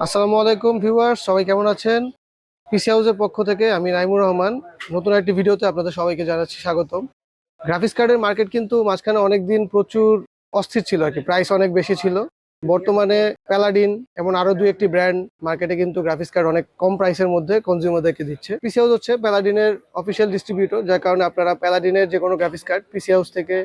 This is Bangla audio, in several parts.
আসসালামু আলাইকুম ভিউয়ার্স, সবাই কেমন আছেন? পিসি হাউসের পক্ষ থেকে আমি নাইমুর রহমান নতুন একটি ভিডিওতে আপনাদের সবাইকে জানাচ্ছি স্বাগতম। গ্রাফিক্স কার্ডের মার্কেট কিন্তু মাঝখানে অনেকদিন প্রচুর অস্থির ছিল আর কি, প্রাইস অনেক বেশি ছিল। বর্তমানে প্যালাডিন এমন আরো দুই একটি ব্র্যান্ড মার্কেটে কিন্তু গ্রাফিক্স কার্ড অনেক কম প্রাইসের মধ্যে কনজিউমারদেরকে দিচ্ছে। পিসি হাউস হচ্ছে প্যালাডিনের অফিসিয়াল ডিস্ট্রিবিউটর, যার কারণে আপনারা প্যালাডিনের যে কোনো গ্রাফিক্স কার্ড পিসি হাউস থেকে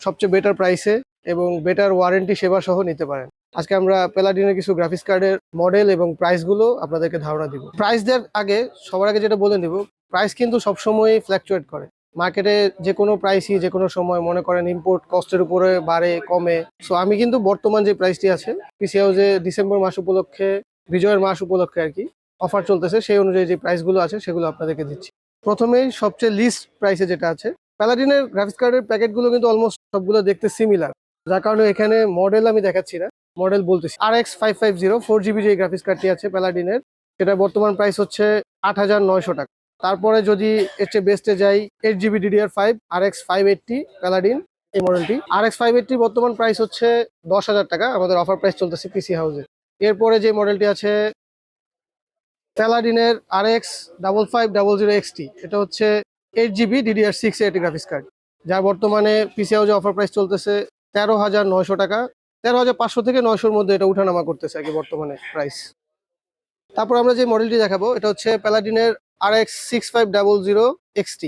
সবচেয়ে বেটার প্রাইসে এবং বেটার ওয়ারেন্টি সেবা সহ নিতে পারেন। আজকে আমরা প্যালাডিনের কিছু গ্রাফিক্স কার্ডের মডেল এবং প্রাইসগুলো আপনাদেরকে ধারণা দিব। প্রাইস দেওয়ার আগে সবার আগে যেটা বলে নিব, প্রাইস কিন্তু সবসময় ফ্ল্যাকচুয়েট করে। মার্কেটে যে কোনো প্রাইসই যে কোনো সময় মনে করেন ইম্পোর্ট কস্টের উপরে বাড়ে কমে। সো আমি কিন্তু বর্তমান যে প্রাইসটি আছে পিসি হাউসে ডিসেম্বর মাস উপলক্ষে, বিজয়ের মাস উপলক্ষে আর কি অফার চলতেছে, সেই অনুযায়ী যে প্রাইসগুলো আছে সেগুলো আপনাদেরকে দিচ্ছি। প্রথমেই সবচেয়ে লিস্ট প্রাইসে যেটা আছে, প্যালাডিনের গ্রাফিক্স কার্ডের প্যাকেটগুলো কিন্তু অলমোস্ট সবগুলো দেখতে সিমিলার, যার কারণে এখানে মডেল আমি দেখাচ্ছি না, মডেল বলতেছি। RX550 4GB যে গ্রাফিক্স কার্ডটি আছে প্যালাডিনের, সেটা বর্তমান প্রাইস হচ্ছে 8,900 টাকা। তারপরে যদি এর চেয়ে বেস্টে যাই, 8GB DDR5 RX580 প্যালাডিন, এই মডেলটি RX580 বর্তমান প্রাইস হচ্ছে 10,000 টাকা, আমাদের অফার প্রাইস চলতেছে পিসি হাউসে। এরপরে যে মডেলটি আছে প্যালাডিনের RX5500 XT, এটা হচ্ছে 8GB DDR6 একটি গ্রাফিক্স কার্ড, যার বর্তমানে পিসি হাউসে অফার প্রাইস চলতেছে 13,900 টাকা। 13,500 থেকে 900-র মধ্যে এটা উঠানামা করতেছে আর কি বর্তমানে প্রাইস। তারপর আমরা যে মডেলটি দেখাবো এটা হচ্ছে প্যালাডিনের RX6500 XT,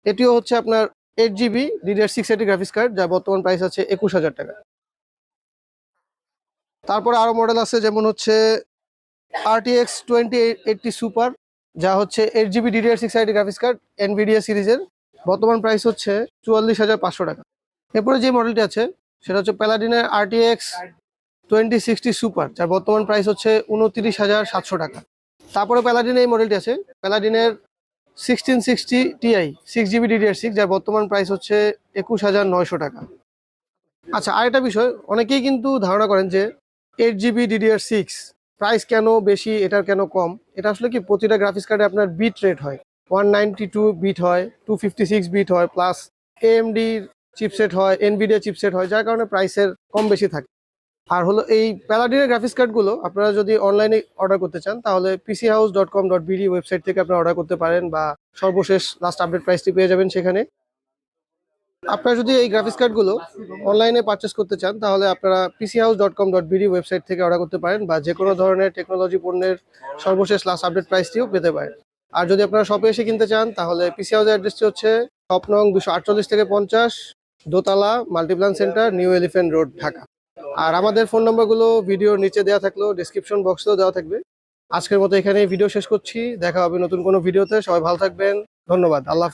এটিও হচ্ছে আপনার 8GB DDR6 একটি গ্রাফিক্স কার্ড, যার বর্তমান প্রাইস আছে 21,000 টাকা। তারপর আরো মডেল আছে, যেমন হচ্ছে RTX 2080 সুপার, যা হচ্ছে 8GB DDR6 একটি গ্রাফিক্স কার্ড এনভিডিয়া সিরিজের, বর্তমান প্রাইস হচ্ছে 44,500 টাকা। এরপরে যে মডেলটি আছে সেটা হচ্ছে প্যালাডিনের RTX 2060 সুপার, যার বর্তমান প্রাইস হচ্ছে 29,700 টাকা। তারপরে প্যালাডিনের এই মডেলটি আছে প্যালাডিনের 1660 Ti 6GB DDR6, যার বর্তমান প্রাইস হচ্ছে 21,900 টাকা। আচ্ছা, আরেকটা বিষয়, অনেকেই কিন্তু ধারণা করেন যে 8GB DDR6 প্রাইস কেন বেশি, এটার কেন কম। এটা আসলে কি, প্রতিটা গ্রাফিক্স কার্ডে আপনার বিট রেট হয়, 192 বিট হয়, 256 বিট হয়, প্লাস AMD চিপসেট হয়, এনভিডিয়া চিপসেট হয়, যার কারণে প্রাইসের কম বেশি থাকে। আর হলো এই প্যালাডিনের গ্রাফিক্স কার্ডগুলো আপনারা যদি অনলাইনে অর্ডার করতে চান তাহলে pchouse.com.bd ওয়েবসাইট থেকে আপনারা অর্ডার করতে পারেন, বা সর্বশেষ লাস্ট আপডেট প্রাইসটি পেয়ে যাবেন সেখানে। আপনারা যদি এই গ্রাফিক্স কার্ডগুলো অনলাইনে পারচেস করতে চান তাহলে আপনারা pchouse.com.bd ওয়েবসাইট থেকে অর্ডার করতে পারেন, বা যে কোনো ধরনের টেকনোলজি পণ্যের সর্বশেষ লাস্ট আপডেট প্রাইসটিও পেতে পারেন। আর যদি আপনারা শপে এসে কিনতে চান তাহলে পিসি হাউসের অ্যাড্রেসটি হচ্ছে শপ নং 248 থেকে 50, দোতলা, Multiplan Center, New Elephant Road, Dhaka. আর আমাদের ফোন নাম্বারগুলো ভিডিওর নিচে দেওয়া থাকলেও ডিসক্রিপশন বক্সেও দেওয়া থাকবে। আজকের মতো এখানেই ভিডিও শেষ করছি, দেখা হবে নতুন কোনো ভিডিওতে। সবাই ভালো থাকবেন, ধন্যবাদ, আল্লাহ হাফেজ।